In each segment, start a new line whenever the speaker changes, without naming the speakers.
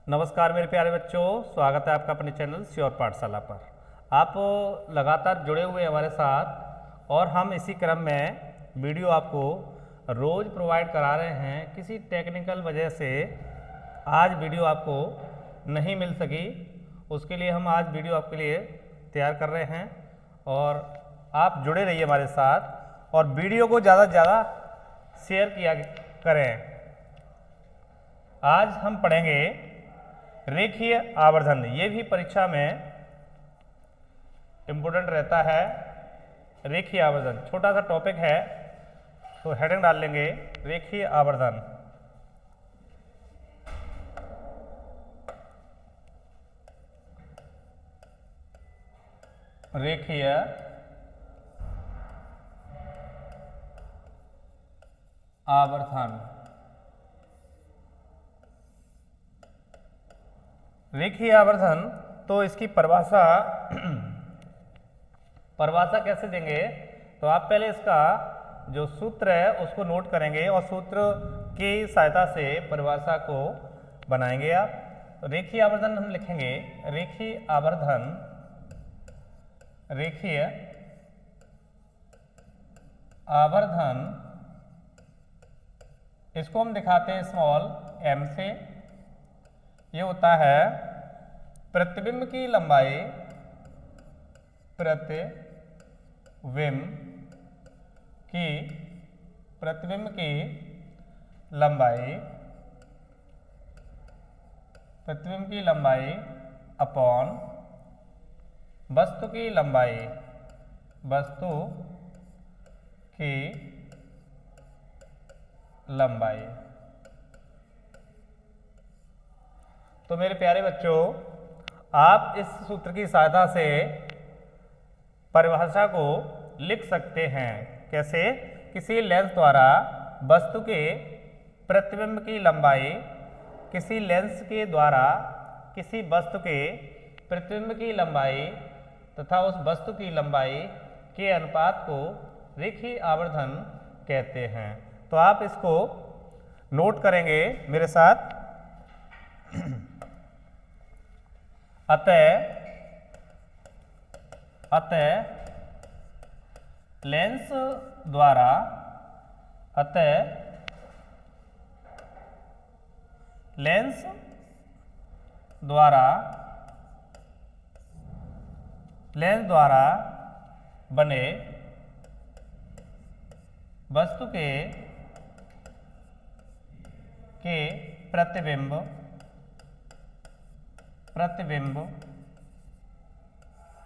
नमस्कार मेरे प्यारे बच्चों, स्वागत है आपका अपने चैनल श्योर पाठशाला पर। आप लगातार जुड़े हुए हैं हमारे साथ और हम इसी क्रम में वीडियो आपको रोज़ प्रोवाइड करा रहे हैं। किसी टेक्निकल वजह से आज वीडियो आपको नहीं मिल सकी, उसके लिए हम आज वीडियो आपके लिए तैयार कर रहे हैं और आप जुड़े रहिए हमारे साथ और वीडियो को ज़्यादा से ज़्यादा शेयर किया करें। आज हम पढ़ेंगे रेखीय आवर्धन। ये भी परीक्षा में इम्पोर्टेंट रहता है। रेखीय आवर्धन छोटा सा टॉपिक है तो हेडिंग डाल लेंगे रेखीय आवर्धन। रेखीय आवर्धन। रेखीय आवर्धन तो इसकी परिभाषा कैसे देंगे, तो आप पहले इसका जो सूत्र है उसको नोट करेंगे और सूत्र की सहायता से परिभाषा को बनाएंगे। आप रेखीय आवर्धन हम लिखेंगे रेखीय आवर्धन, रेखीय आवर्धन इसको हम दिखाते हैं स्मॉल m से। ये होता है प्रतिबिंब की लंबाई, प्रतिबिंब की लंबाई अपॉन वस्तु की लंबाई। तो मेरे प्यारे बच्चों, आप इस सूत्र की सहायता से परिभाषा को लिख सकते हैं। कैसे? किसी लेंस द्वारा वस्तु के प्रतिबिंब की लंबाई किसी लेंस के द्वारा किसी वस्तु के प्रतिबिंब की लंबाई तथा उस वस्तु की लंबाई के अनुपात को रेखीय आवर्धन कहते हैं। तो आप इसको नोट करेंगे मेरे साथ। अतः लेंस द्वारा बने वस्तु के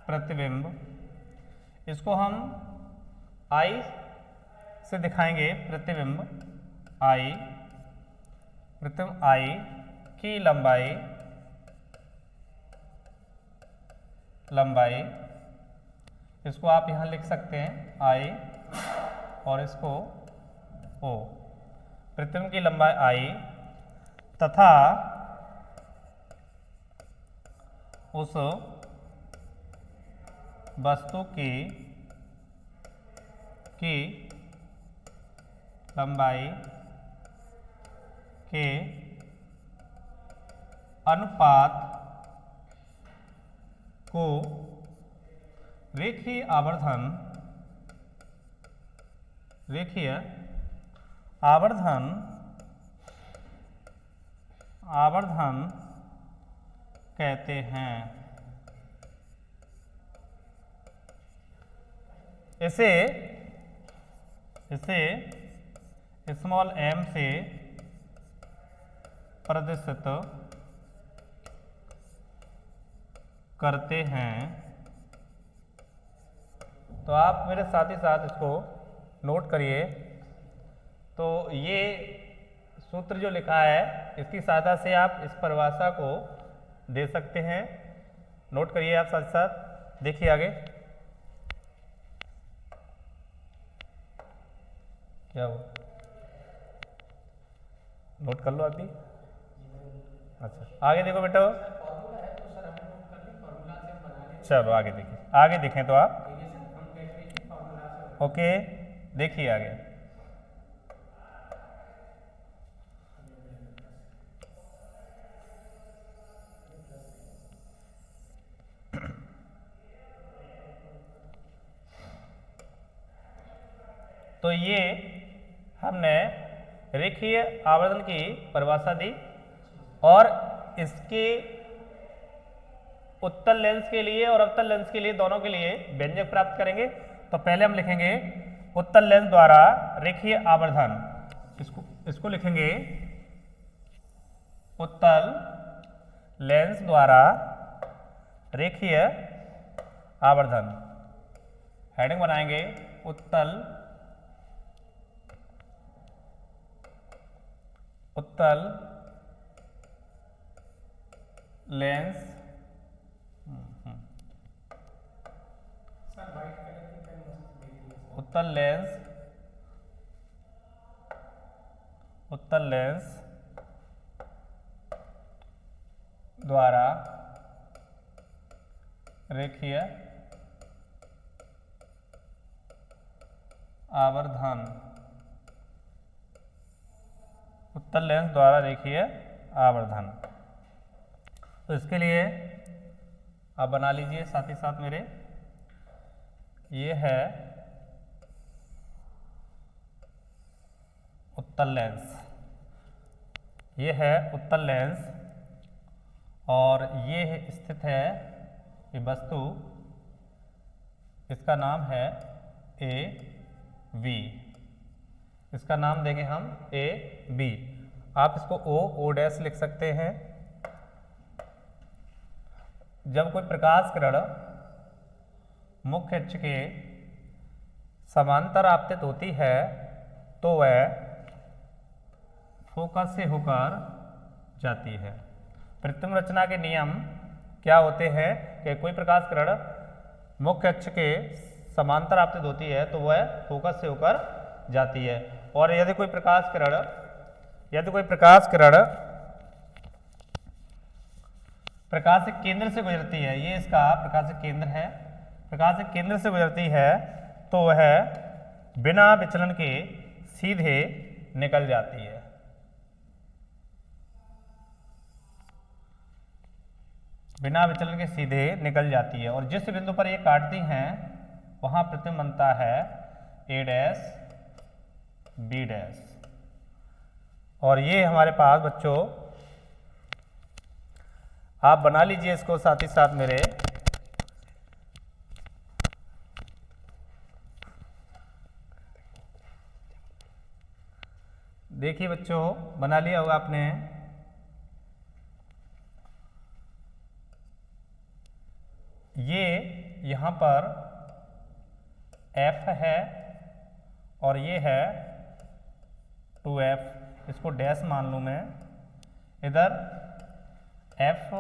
प्रतिबिंब इसको हम I से दिखाएंगे। प्रतिबिंब I की लंबाई इसको आप यहाँ लिख सकते हैं I और इसको O। प्रतिबिंब की लंबाई I तथा उस वस्तु की लंबाई के अनुपात को रेखीय आवर्धन कहते हैं। इसे स्मॉल m से प्रदर्शित करते हैं। तो आप मेरे साथ ही साथ इसको नोट करिए। तो ये सूत्र जो लिखा है इसकी सहायता से आप इस परिभाषा को दे सकते हैं। नोट करिए आप साथ साथ, देखिए आगे क्या हो। नोट कर लो अभी। अच्छा आगे देखो बेटा, चलो आगे देखिए, आगे देखें तो आप। ओके देखिए आगे। तो ये हमने रेखीय आवर्धन की परिभाषा दी और इसके उत्तल लेंस के लिए और अवतल लेंस के लिए दोनों के लिए व्यंजक प्राप्त करेंगे। तो पहले हम लिखेंगे उत्तल लेंस द्वारा रेखीय आवर्धन, इसको लिखेंगे उत्तल लेंस द्वारा रेखीय आवर्धन। हेडिंग बनाएंगे उत्तल लेंस उत्तल लेंस द्वारा रेखीय आवर्धन, उत्तल लेंस द्वारा रेखीय आवर्धन। तो इसके लिए आप बना लीजिए साथ ही साथ मेरे, ये है उत्तल लेंस, ये है उत्तल लेंस और ये स्थित है ये वस्तु, इसका नाम है ए बी, इसका नाम देंगे हम ए बी। आप इसको ओ डैश लिख सकते हैं। जब कोई प्रकाश किरण मुख्य अक्ष के समांतर आपतित होती है तो वह फोकस से होकर जाती है। प्रतिबिंब रचना के नियम क्या होते हैं कि कोई प्रकाश किरण मुख्य अक्ष के समांतर आपतित होती है तो वह फोकस से होकर जाती है। और यदि कोई प्रकाश किरण प्रकाशिक केंद्र से गुजरती है, ये इसका प्रकाशिक केंद्र है, प्रकाशिक केंद्र से गुजरती है तो वह बिना विचलन के सीधे निकल जाती है। बिना विचलन के सीधे निकल जाती है और जिस बिंदु पर ये काटती हैं वहां प्रतिबिंब बनता है ए डैश बी डैश। और ये हमारे पास बच्चों, आप बना लीजिए इसको साथ ही साथ मेरे। देखिए बच्चों, बना लिया होगा आपने। ये यहां पर F है और ये है 2F, इसको डैश मान लूं मैं, इधर F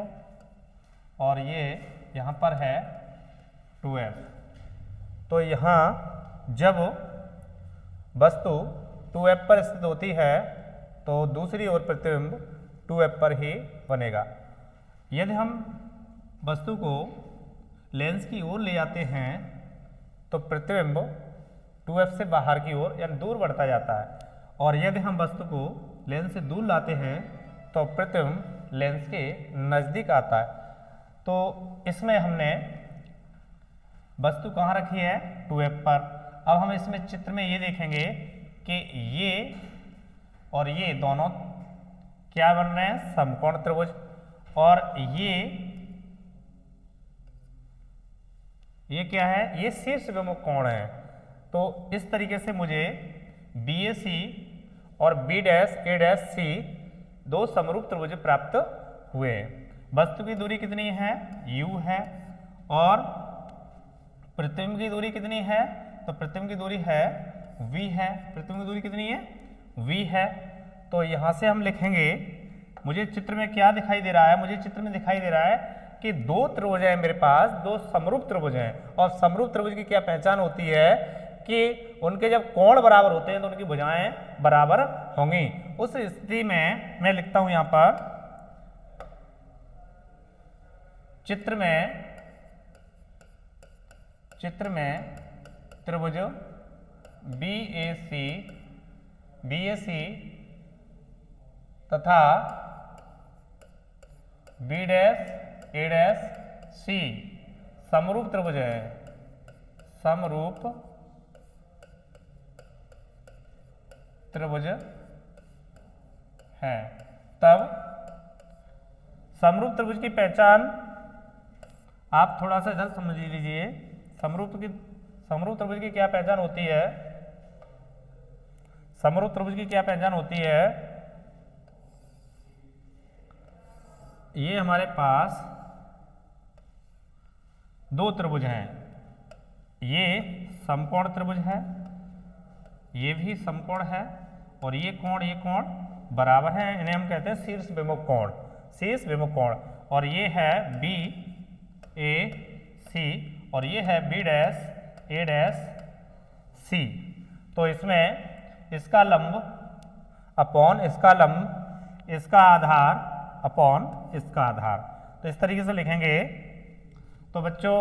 और ये यहाँ पर है 2F। तो यहाँ जब वस्तु 2F पर स्थित होती है तो दूसरी ओर प्रतिबिंब 2F पर ही बनेगा। यदि हम वस्तु को लेंस की ओर ले जाते हैं तो प्रतिबिंब 2F से बाहर की ओर यानी दूर बढ़ता जाता है और यदि हम वस्तु को लेंस से दूर लाते हैं तो प्रतिबिंब लेंस के नज़दीक आता है। तो इसमें हमने वस्तु कहाँ रखी है 2F पर। अब हम इसमें चित्र में ये देखेंगे कि ये और ये दोनों क्या बन रहे हैं, समकोण त्रिभुज। और ये क्या है, ये शीर्ष विमुख कोण है। तो इस तरीके से मुझे BAC और B dash A dash C दो समरूप त्रिभुज प्राप्त हुए। वस्तु की दूरी कितनी है, U है, और प्रतिबिंब की दूरी कितनी है, तो प्रतिबिंब की दूरी है V है। प्रतिबिंब की दूरी कितनी है, V है। तो यहाँ से हम लिखेंगे, मुझे चित्र में क्या दिखाई दे रहा है, मुझे चित्र में दिखाई दे रहा है कि दो त्रिभुज हैं मेरे पास, दो समरूप त्रिभुज हैं। और समरूप त्रिभुज की क्या पहचान होती है कि उनके जब कोण बराबर होते हैं तो उनकी भुजाएं बराबर होंगी। उस स्थिति में मैं लिखता हूं यहां पर चित्र में त्रिभुज BAC तथा B dash A dash C समरूप त्रिभुज है, समरूप त्रिभुज है। तब समरूप त्रिभुज की पहचान आप थोड़ा सा इधर समझ लीजिए। समरूप त्रिभुज की क्या पहचान होती है? समरूप त्रिभुज की क्या पहचान होती है? ये हमारे पास दो त्रिभुज हैं, ये समकोण त्रिभुज है, ये भी समकोण है, और ये कोण बराबर है, इन्हें हम कहते हैं शीर्ष विमुख कोण, शीर्ष विमुख कोण। और ये है बी ए सी, और ये है बी डैश ए डैश सी। तो इसमें इसका लंब अपॉन इसका लंब, इसका आधार अपॉन इसका आधार, तो इस तरीके से लिखेंगे। तो बच्चों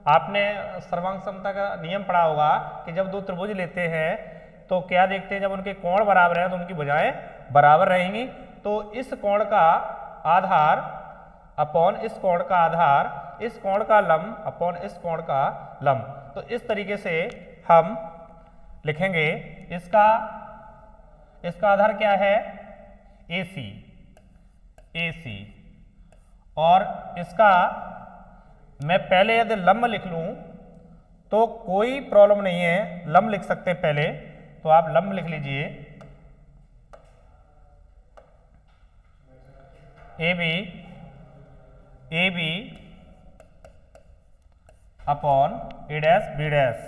आपने सर्वांग समता का नियम पढ़ा होगा कि जब दो त्रिभुज लेते हैं तो क्या देखते हैं, जब उनके कोण बराबर हैं तो उनकी भुजाएं बराबर रहेंगी। तो इस कोण का आधार अपॉन इस कोण का आधार, इस कोण का लंब अपॉन इस कोण का लंब, तो इस तरीके से हम लिखेंगे। इसका आधार क्या है? AC, और इसका मैं पहले यदि लंब लिख लूं तो कोई प्रॉब्लम नहीं है, लंब लिख सकते हैं पहले, तो आप लंब लिख लीजिए A B upon A dash B dash.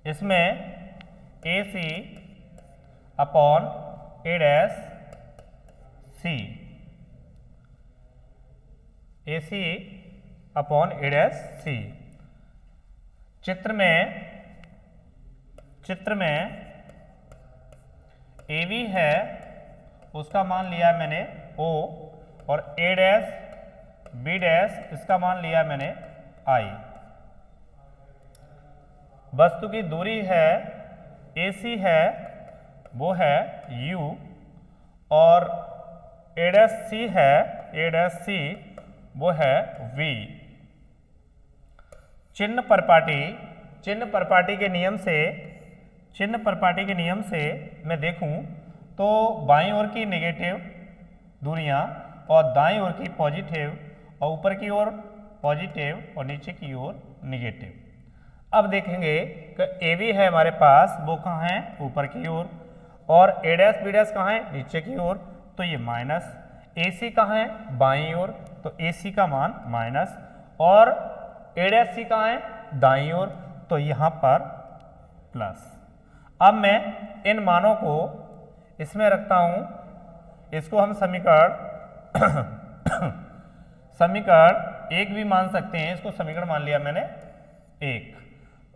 इसमें AC upon A dash C, AC upon A dash C. चित्र में AB है, उसका मान लिया है मैंने O, और A डैश B डैश इसका मान लिया है मैंने I। वस्तु की दूरी है AC है, वो है U, और A डैश C है, A डैश C वो है V। चिन्ह परपाटी के नियम से मैं देखूं तो बाईं ओर की नेगेटिव दूरियां और दाईं ओर की पॉजिटिव, और ऊपर की ओर पॉजिटिव और नीचे की ओर नेगेटिव। अब देखेंगे कि AB है हमारे पास, वो कहाँ है? ऊपर की ओर, और A डैश B डैश कहाँ है? नीचे की ओर, तो ये माइनस। AC कहाँ है? बाईं ओर, तो AC का मान माइनस, और A डैश C कहाँ है? दाईं ओर, तो यहाँ पर प्लस। अब मैं इन मानों को इसमें रखता हूँ, इसको हम समीकरण एक भी मान सकते हैं, इसको समीकरण मान लिया मैंने एक।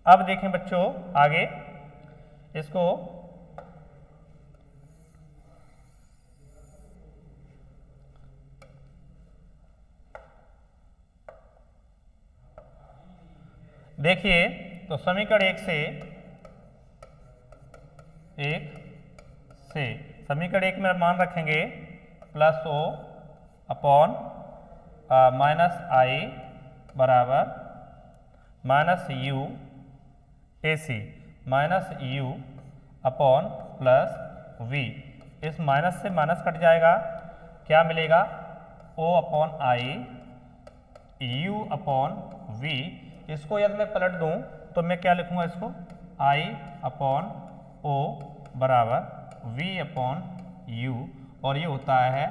अब देखें बच्चों आगे, इसको देखिए, तो समीकरण एक से समीकरण एक में मान रखेंगे plus O upon minus I बराबर minus U AC minus U upon plus V। इस माइनस से माइनस कट जाएगा, क्या मिलेगा? O upon I U upon V। इसको यदि मैं पलट दूं तो मैं क्या लिखूंगा? इसको I अपॉन O बराबर V अपॉन U, और ये होता है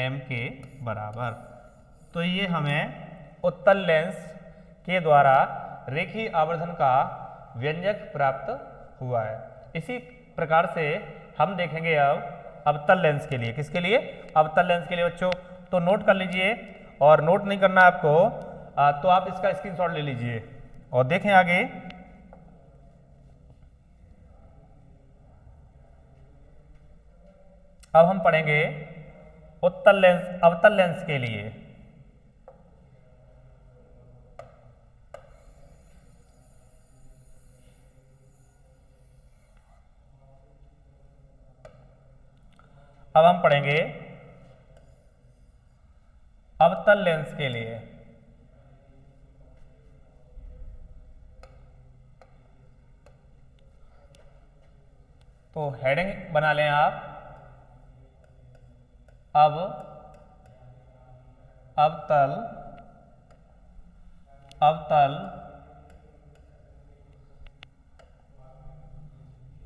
M के बराबर। तो ये हमें उत्तल लेंस के द्वारा रेखीय आवर्धन का व्यंजक प्राप्त हुआ है। इसी प्रकार से हम देखेंगे अब अवतल लेंस के लिए। किसके लिए? अवतल लेंस के लिए बच्चों। तो नोट कर लीजिए, और नोट नहीं करना आपको तो आप इसका स्क्रीनशॉट ले लीजिए और देखें आगे। अब हम पढ़ेंगे उत्तल लेंस, अवतल लेंस के लिए। अब हम पढ़ेंगे अवतल लेंस के लिए। तो हेडिंग बना लें आप, अब अवतल अवतल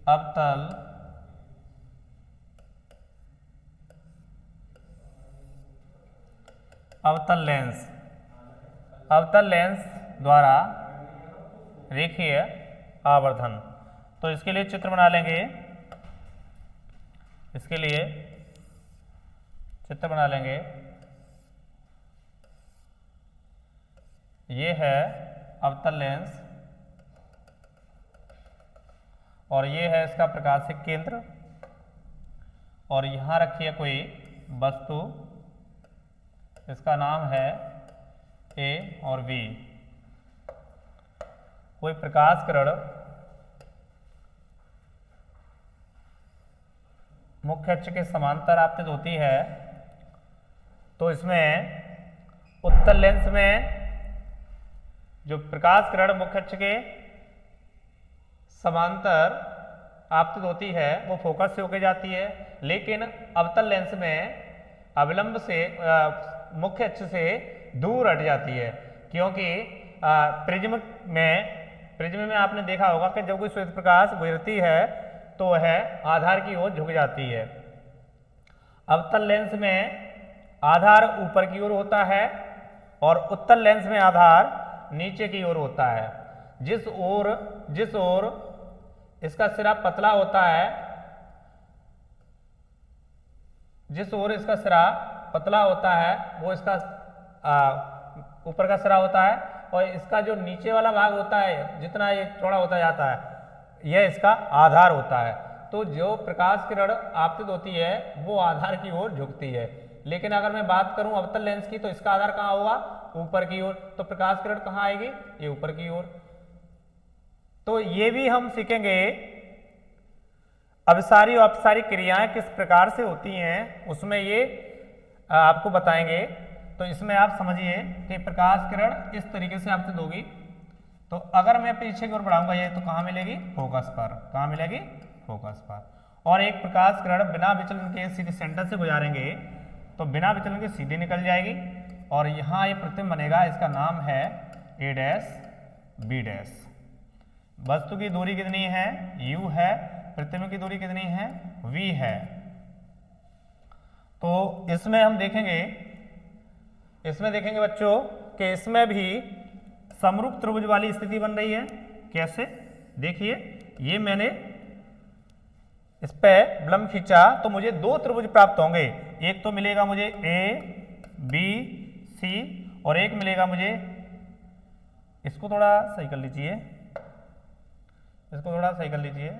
अवतल अवतल लेंस, अवतल लेंस द्वारा रेखीय आवर्धन। तो इसके लिए चित्र बना लेंगे, इसके लिए चित्र बना लेंगे। ये है अवतल लेंस और ये है इसका प्रकाशिक केंद्र, और यहाँ रखिए कोई वस्तु, इसका नाम है ए और बी। कोई प्रकाश किरण मुख्य अक्ष के समांतर आपतित होती है, तो इसमें उत्तल लेंस में जो प्रकाश किरण मुख्य अक्ष के समांतर आपतित होती है वो फोकस से होकर जाती है, लेकिन अवतल लेंस में अविलंब से मुख्य अक्ष से दूर हट जाती है, क्योंकि प्रिज्म में आपने देखा होगा कि जब कोई श्वेत प्रकाश गुजरती है तो वह आधार की ओर झुक जाती है। अवतल लेंस में आधार ऊपर की ओर होता है और उत्तल लेंस में आधार नीचे की ओर होता है। जिस ओर इसका सिरा पतला होता है, जिस ओर इसका सिरा पतला होता है वो इसका ऊपर का सिरा होता है, और इसका जो नीचे वाला भाग होता है जितना ये चौड़ा होता जाता है यह इसका आधार होता है। तो जो प्रकाश किरण आपतित होती है वो आधार की ओर झुकती है, लेकिन अगर मैं बात करूं अवतल लेंस की तो इसका आधार कहाँ होगा, ऊपर की ओर। तो प्रकाश किरण कहाँ आएगी, ये ऊपर की ओर। तो ये भी हम सीखेंगे अभिसारी और अपसारी क्रियाएं किस प्रकार से होती हैं, उसमें ये आपको बताएंगे। तो इसमें आप समझिए कि प्रकाश किरण इस तरीके से आपतित होगी, तो अगर मैं पीछे की ओर बढ़ाऊंगा ये तो कहाँ मिलेगी, फोकस पर। कहाँ मिलेगी, फोकस पर। और एक प्रकाश किरण बिना विचलन के सीधे सेंटर से गुजारेंगे तो बिना विचलन के सीधे निकल जाएगी, और यहाँ ये प्रतिबिंब बनेगा, इसका नाम है ए डैश बी डैश। वस्तु की दूरी कितनी है, u है, प्रतिबिंब की दूरी कितनी है, v है। तो इसमें हम देखेंगे, बच्चों कि इसमें भी समरूप त्रिभुज वाली स्थिति बन रही है। कैसे, देखिए ये मैंने इस पे विलंब खींचा तो मुझे दो त्रिभुज प्राप्त होंगे, एक तो मिलेगा मुझे ए बी सी और एक मिलेगा मुझे, इसको थोड़ा सही कर लीजिए, इसको थोड़ा सही कर लीजिए,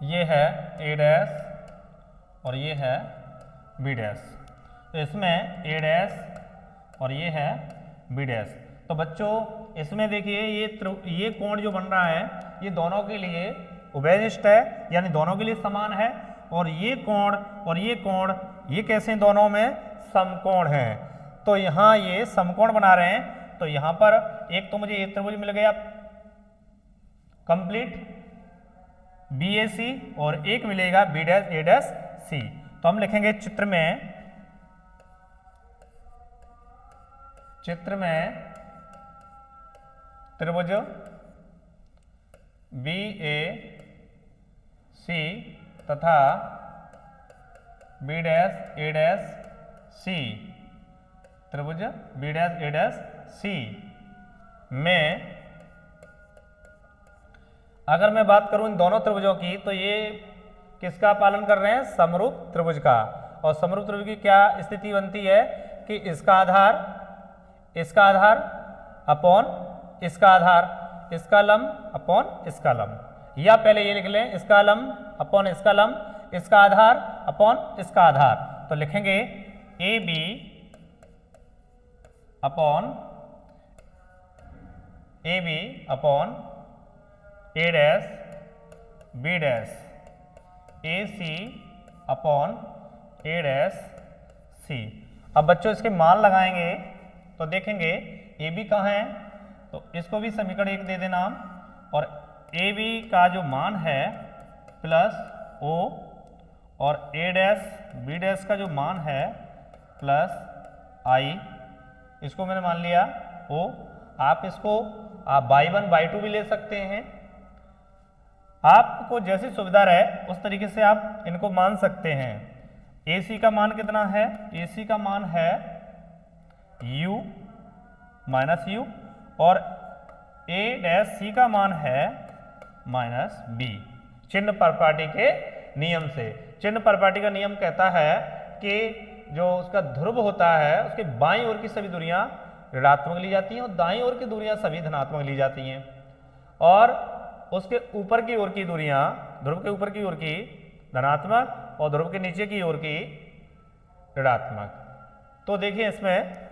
ये है ए डैश और ये है बी डैश। तो इसमें ए डैश और ये है बी डैश। तो बच्चों इसमें देखिए ये कोण जो बन रहा है ये दोनों के लिए उभयनिष्ठ है, यानी दोनों के लिए समान है, और ये कोण और ये कोण ये कैसे दोनों में समकोण है। तो यहाँ ये समकोण बना रहे हैं, तो यहाँ पर एक तो मुझे ये त्रिभुज मिल गया कंप्लीट BAC और एक मिलेगा B dash A dash C। तो हम लिखेंगे चित्र में त्रिभुज BAC तथा B dash A dash C, त्रिभुज B dash A dash C में अगर मैं बात करूं इन दोनों त्रिभुजों की तो ये किसका पालन कर रहे हैं, समरूप त्रिभुज का। और समरूप त्रिभुज की क्या स्थिति बनती है कि इसका आधार अपॉन इसका आधार, इसका लंब अपॉन इसका लंब, या पहले ये लिख लें इसका लंब अपॉन इसका लंब, इसका आधार अपॉन इसका आधार, तो लिखेंगे A B upon A dash B dash, A C upon A dash C. अब बच्चों इसके मान लगाएंगे तो देखेंगे ए बी कहाँ है, तो इसको भी समीकरण 1 दे देना, और ए बी का जो मान है प्लस ओ, और ए डैश बी डैश का जो मान है प्लस आई, इसको मैंने मान लिया ओ। आप इसको आप y1 y2 भी ले सकते हैं, आपको जैसी सुविधा रहे उस तरीके से आप इनको मान सकते हैं। AC का मान कितना है, AC का मान है u माइनस यू, और A डैश C का मान है माइनस बी, चिन्ह परपाटी के नियम से। चिन्ह परपाटी का नियम कहता है कि जो उसका ध्रुव होता है उसके बाईं ओर की सभी दूरियां ऋणात्मक ली जाती हैं और दाईं ओर की दूरियां सभी धनात्मक ली जाती हैं, और उसके ऊपर की ओर की दूरियां, ध्रुव के ऊपर की ओर की धनात्मक और ध्रुव के नीचे की ओर की ऋणात्मक। तो देखिए इसमें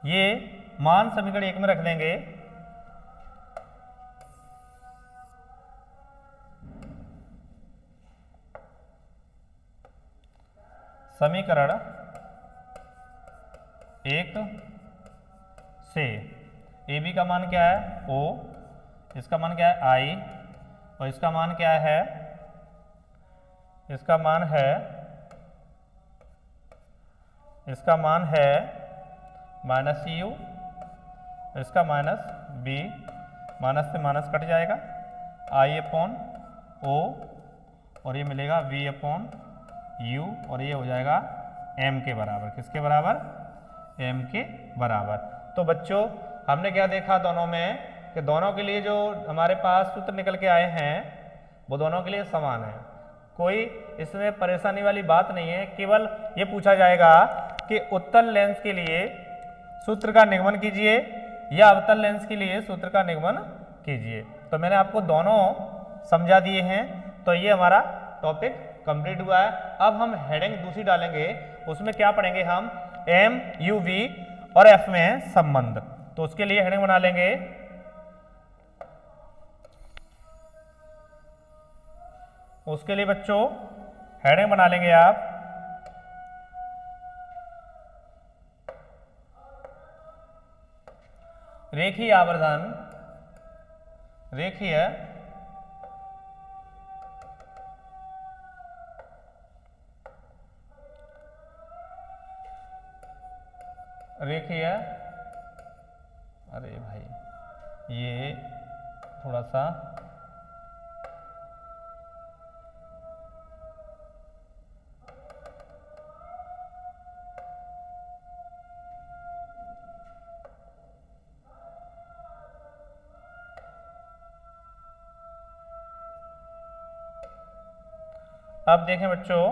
ये मान समीकरण 1 में रख देंगे, समीकरण 1 से ए बी का मान क्या है ओ, इसका मान क्या है आई, और इसका मान क्या है, इसका मान है माइनस यू, इसका माइनस बी, माइनस से माइनस कट जाएगा, आई अपॉन ओ, और ये मिलेगा वी अपॉन यू, और ये हो जाएगा एम के बराबर। किसके बराबर, एम के बराबर। तो बच्चों हमने क्या देखा दोनों में, कि दोनों के लिए जो हमारे पास सूत्र निकल के आए हैं वो दोनों के लिए समान है, कोई इसमें परेशानी वाली बात नहीं है। केवल ये पूछा जाएगा कि उत्तल लेंस के लिए सूत्र का निगमन कीजिए या अवतल लेंस के लिए सूत्र का निगमन कीजिए। तो मैंने आपको दोनों समझा दिए हैं, तो ये हमारा टॉपिक कंप्लीट हुआ है। अब हम हेडिंग दूसरी डालेंगे, उसमें क्या पढ़ेंगे हम, एम यू वी और एफ में संबंध। तो उसके लिए हेडिंग बना लेंगे उसके लिए बच्चों हेडिंग बना लेंगे आप रेखीय आवर्धन, रेखीय अरे भाई ये थोड़ा सा अब देखें बच्चों,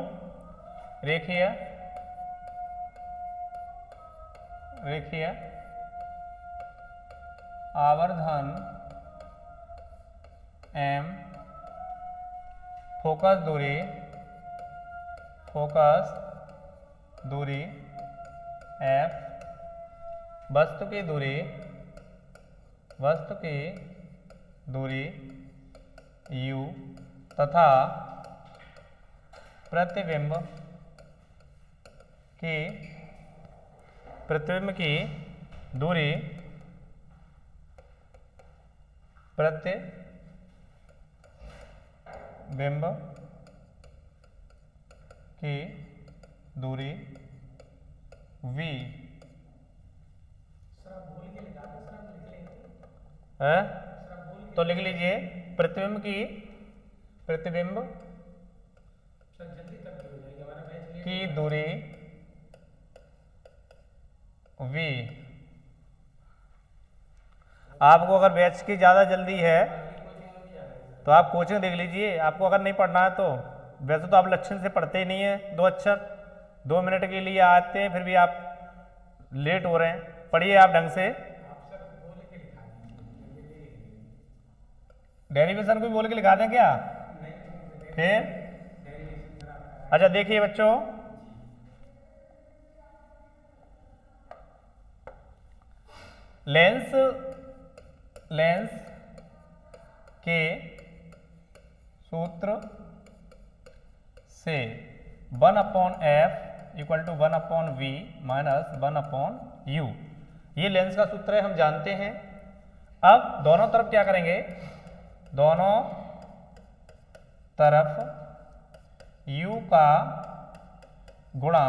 रेखीय आवर्धन एम, फोकस दूरी एफ, वस्तु की दूरी यू तथा प्रतिबिंब की दूरी v है, तो लिख लीजिए प्रतिबिंब की दूरी v। आपको अगर बैच की ज़्यादा जल्दी है तो आप कोचिंग देख लीजिए, आपको अगर नहीं पढ़ना है तो। वैसे तो आप लक्षण से पढ़ते ही नहीं है, 2 अक्षर 2 मिनट के लिए आते हैं, फिर भी आप लेट हो रहे हैं। पढ़िए आप ढंग से। डेरिवेशन को भी बोल के लिखा दें क्या? फिर अच्छा देखिए बच्चों, लेंस के सूत्र से 1/f equal to 1/v minus 1/u, ये लेंस का सूत्र है, हम जानते हैं। अब दोनों तरफ क्या करेंगे, दोनों तरफ u का गुणा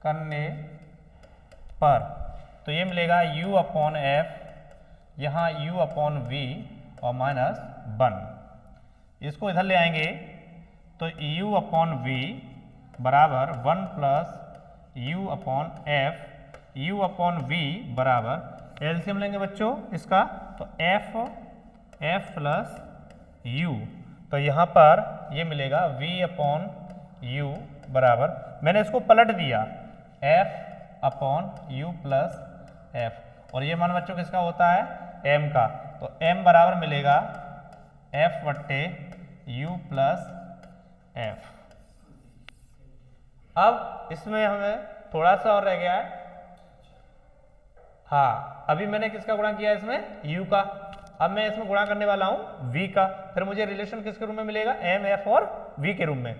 करने पर तो ये मिलेगा u/f, यहाँ u/v और माइनस 1। इसको इधर ले आएंगे तो u/v बराबर 1 प्लस u/f, u/v बराबर एलसीएम लेंगे बच्चों इसका, तो f प्लस u, तो यहाँ पर ये मिलेगा v/u बराबर, मैंने इसको पलट दिया f/u प्लस f, और ये मान बच्चों किसका होता है, m का, तो m बराबर मिलेगा f/u प्लस f। अब इसमें हमें थोड़ा सा और रह गया है, हाँ अभी मैंने किसका गुणा किया इसमें, u का, अब मैं इसमें गुणा करने वाला हूं v का, फिर मुझे रिलेशन किसके रूप में मिलेगा, m, f और v के रूप में।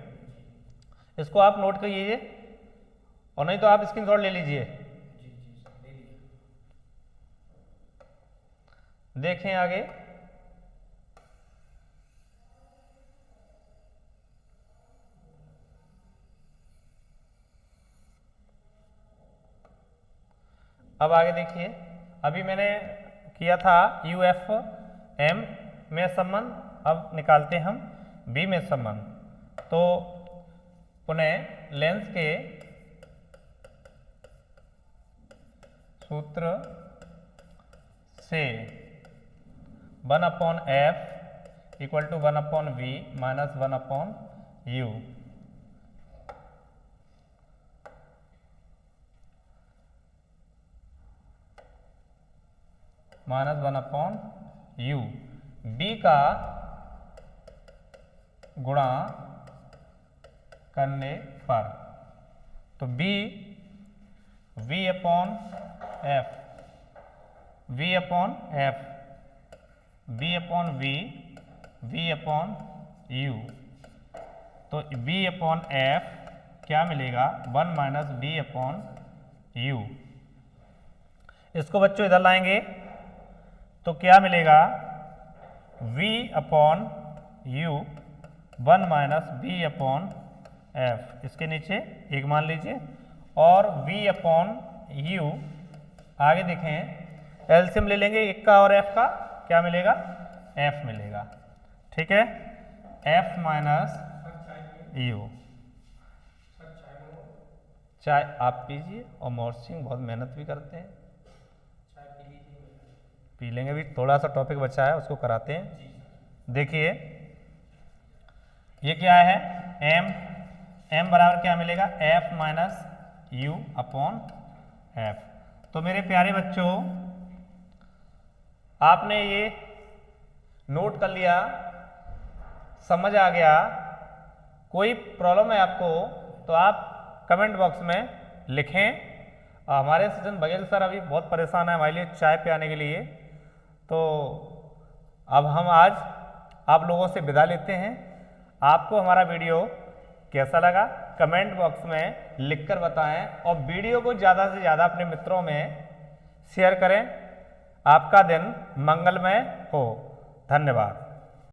इसको आप नोट कर लीजिए और नहीं तो आप स्क्रीनशॉट ले लीजिए। देखें आगे, अब आगे देखिए, अभी मैंने किया था UF M में संबंध, अब निकालते हैं हम B में संबंध। तो पुनः लेंस के सूत्र से 1/f equal to 1/v minus 1/u, minus 1/u, b का गुणा करने पर तो b v/f, v/f, v/v, v/u, तो v/f क्या मिलेगा, 1 माइनस v/u। इसको बच्चों इधर लाएंगे तो क्या मिलेगा, v/u 1 माइनस v/f, इसके नीचे एक मान लीजिए, और v/u आगे देखें एलसीएम ले लेंगे एक का और f का, क्या मिलेगा, f मिलेगा, ठीक है, f माइनस u। चाय आप पीजिए, और मोहर सिंह बहुत मेहनत भी करते हैं, पी लेंगे, भी थोड़ा सा टॉपिक बचा है उसको कराते हैं। देखिए ये क्या है, m बराबर क्या मिलेगा, f minus u upon f। तो मेरे प्यारे बच्चों, आपने ये नोट कर लिया, समझ आ गया, कोई प्रॉब्लम है आपको तो आप कमेंट बॉक्स में लिखें। हमारे सज्जन बघेल सर अभी बहुत परेशान है हमारे लिए चाय पे आने के लिए, तो अब हम आज आप लोगों से विदा लेते हैं। आपको हमारा वीडियो कैसा लगा कमेंट बॉक्स में लिखकर बताएं, और वीडियो को ज़्यादा से ज़्यादा अपने मित्रों में शेयर करें। आपका दिन मंगलमय हो। धन्यवाद।